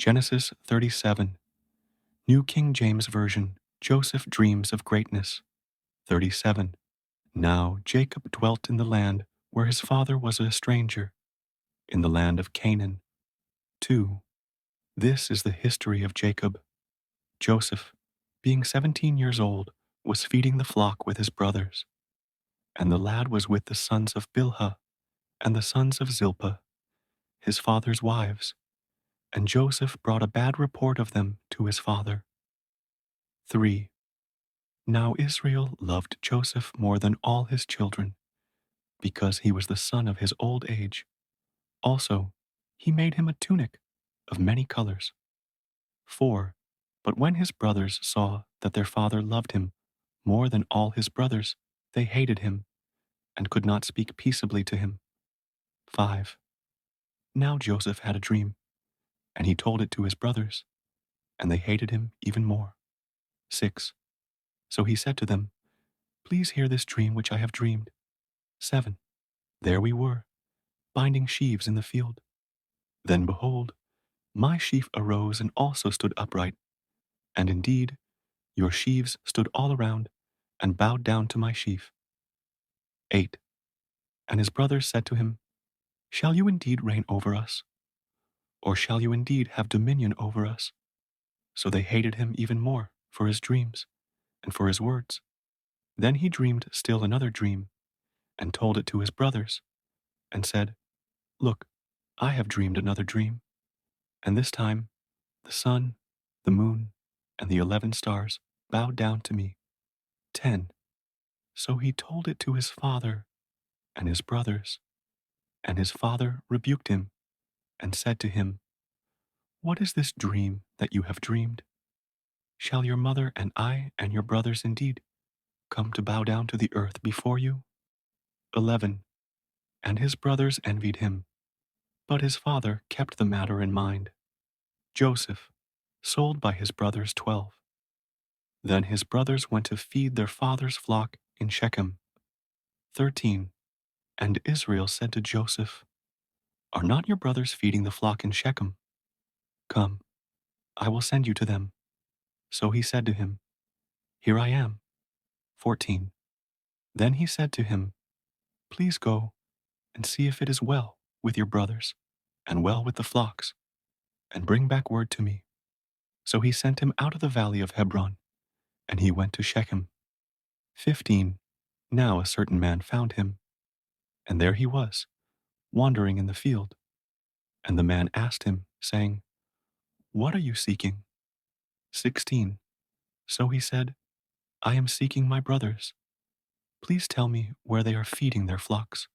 Genesis 37, New King James Version, Joseph dreams of greatness. 37. Now Jacob dwelt in the land where his father was a stranger, in the land of Canaan. 2. This is the history of Jacob. Joseph, being 17 years old, was feeding the flock with his brothers. And the lad was with the sons of Bilhah and the sons of Zilpah, his father's wives. And Joseph brought a bad report of them to his father. 3. Now Israel loved Joseph more than all his children, because he was the son of his old age. Also, he made him a tunic of many colors. 4. But when his brothers saw that their father loved him more than all his brothers, they hated him and could not speak peaceably to him. 5. Now Joseph had a dream, and he told it to his brothers, and they hated him even more. 6. So he said to them, Please hear this dream which I have dreamed. 7. There we were, binding sheaves in the field. Then behold, my sheaf arose and also stood upright. And indeed, your sheaves stood all around and bowed down to my sheaf. 8. And his brothers said to him, Shall you indeed reign over us? Or shall you indeed have dominion over us? So they hated him even more for his dreams and for his words. Then he dreamed still another dream and told it to his brothers and said, Look, I have dreamed another dream. And this time, the sun, the moon, and the 11 stars bowed down to me. 10. So he told it to his father and his brothers, and his father rebuked him and said to him, What is this dream that you have dreamed? Shall your mother and I and your brothers indeed come to bow down to the earth before you? 11. And his brothers envied him, but his father kept the matter in mind. Joseph, sold by his brothers 12. Then his brothers went to feed their father's flock in Shechem. 13. And Israel said to Joseph, Are not your brothers feeding the flock in Shechem? Come, I will send you to them. So he said to him, Here I am. 14. Then he said to him, Please go and see if it is well with your brothers and well with the flocks, and bring back word to me. So he sent him out of the valley of Hebron, and he went to Shechem. 15. Now a certain man found him, and there he was, wandering in the field. And the man asked him, saying, What are you seeking? 16. So he said, I am seeking my brothers. Please tell me where they are feeding their flocks.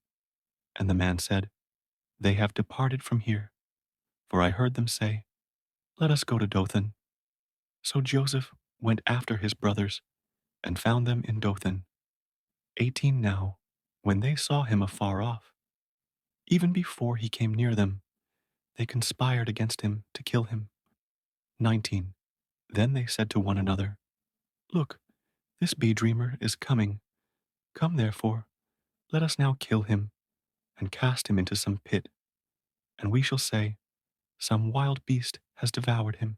And the man said, They have departed from here, for I heard them say, Let us go to Dothan. So Joseph went after his brothers and found them in Dothan. 18. Now, when they saw him afar off, even before he came near them, they conspired against him to kill him. 19. Then they said to one another, Look, this bee-dreamer is coming. Come therefore, let us now kill him and cast him into some pit, and we shall say, Some wild beast has devoured him.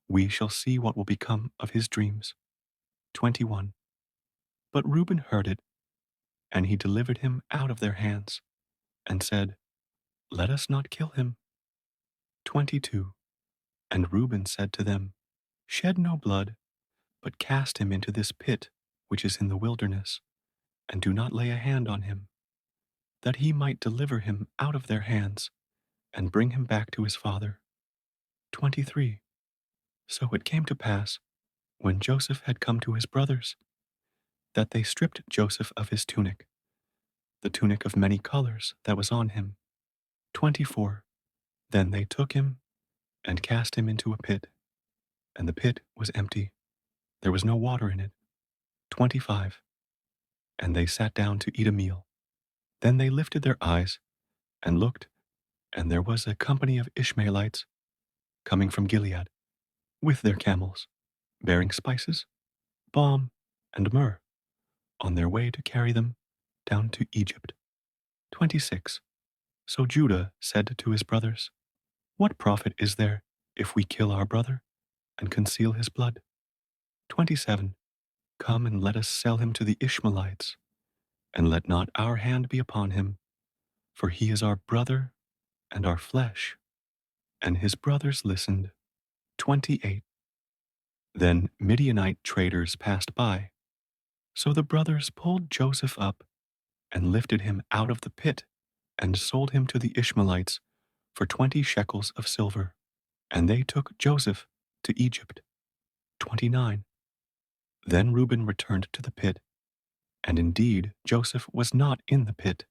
We shall see what will become of his dreams. 21. But Reuben heard it, and he delivered him out of their hands, and said, Let us not kill him. 22. And Reuben said to them, Shed no blood, but cast him into this pit which is in the wilderness, and do not lay a hand on him, that he might deliver him out of their hands, and bring him back to his father. 23. So it came to pass, when Joseph had come to his brothers, that they stripped Joseph of his tunic, the tunic of many colors that was on him. 24. Then they took him and cast him into a pit, and the pit was empty. There was no water in it. 25. And they sat down to eat a meal. Then they lifted their eyes and looked, and there was a company of Ishmaelites coming from Gilead, with their camels, bearing spices, balm, and myrrh, on their way to carry them down to Egypt. 26. So Judah said to his brothers, What profit is there if we kill our brother and conceal his blood? 27. Come and let us sell him to the Ishmaelites, and let not our hand be upon him, for he is our brother and our flesh. And his brothers listened. 28. Then Midianite traders passed by. So the brothers pulled Joseph up and lifted him out of the pit and sold him to the Ishmaelites for 20 shekels of silver. And they took Joseph to Egypt. 29. Then Reuben returned to the pit, and indeed Joseph was not in the pit,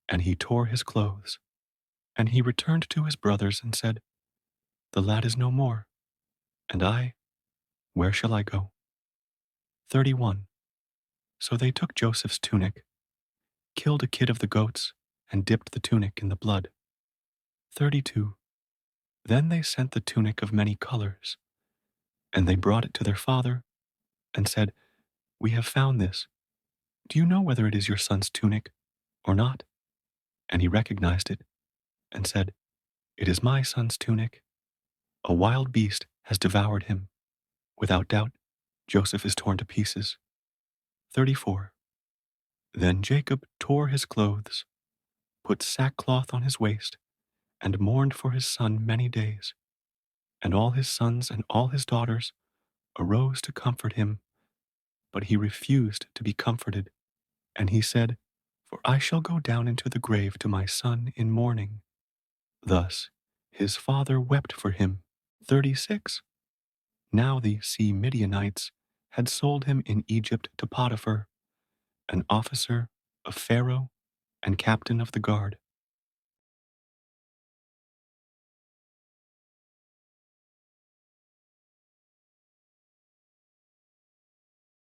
and he tore his clothes. And he returned to his brothers and said, The lad is no more, and I, where shall I go? 31. So they took Joseph's tunic, killed a kid of the goats, and dipped the tunic in the blood. 32. Then they sent the tunic of many colors, and they brought it to their father, and said, We have found this. Do you know whether it is your son's tunic or not? And he recognized it, and said, It is my son's tunic. A wild beast has devoured him. Without doubt, Joseph is torn to pieces. 34. Then Jacob tore his clothes, put sackcloth on his waist, and mourned for his son many days. And all his sons and all his daughters arose to comfort him, but he refused to be comforted. And he said, For I shall go down into the grave to my son in mourning. Thus his father wept for him. 36. Now the Midianites had sold him in Egypt to Potiphar, an officer of Pharaoh and captain of the guard.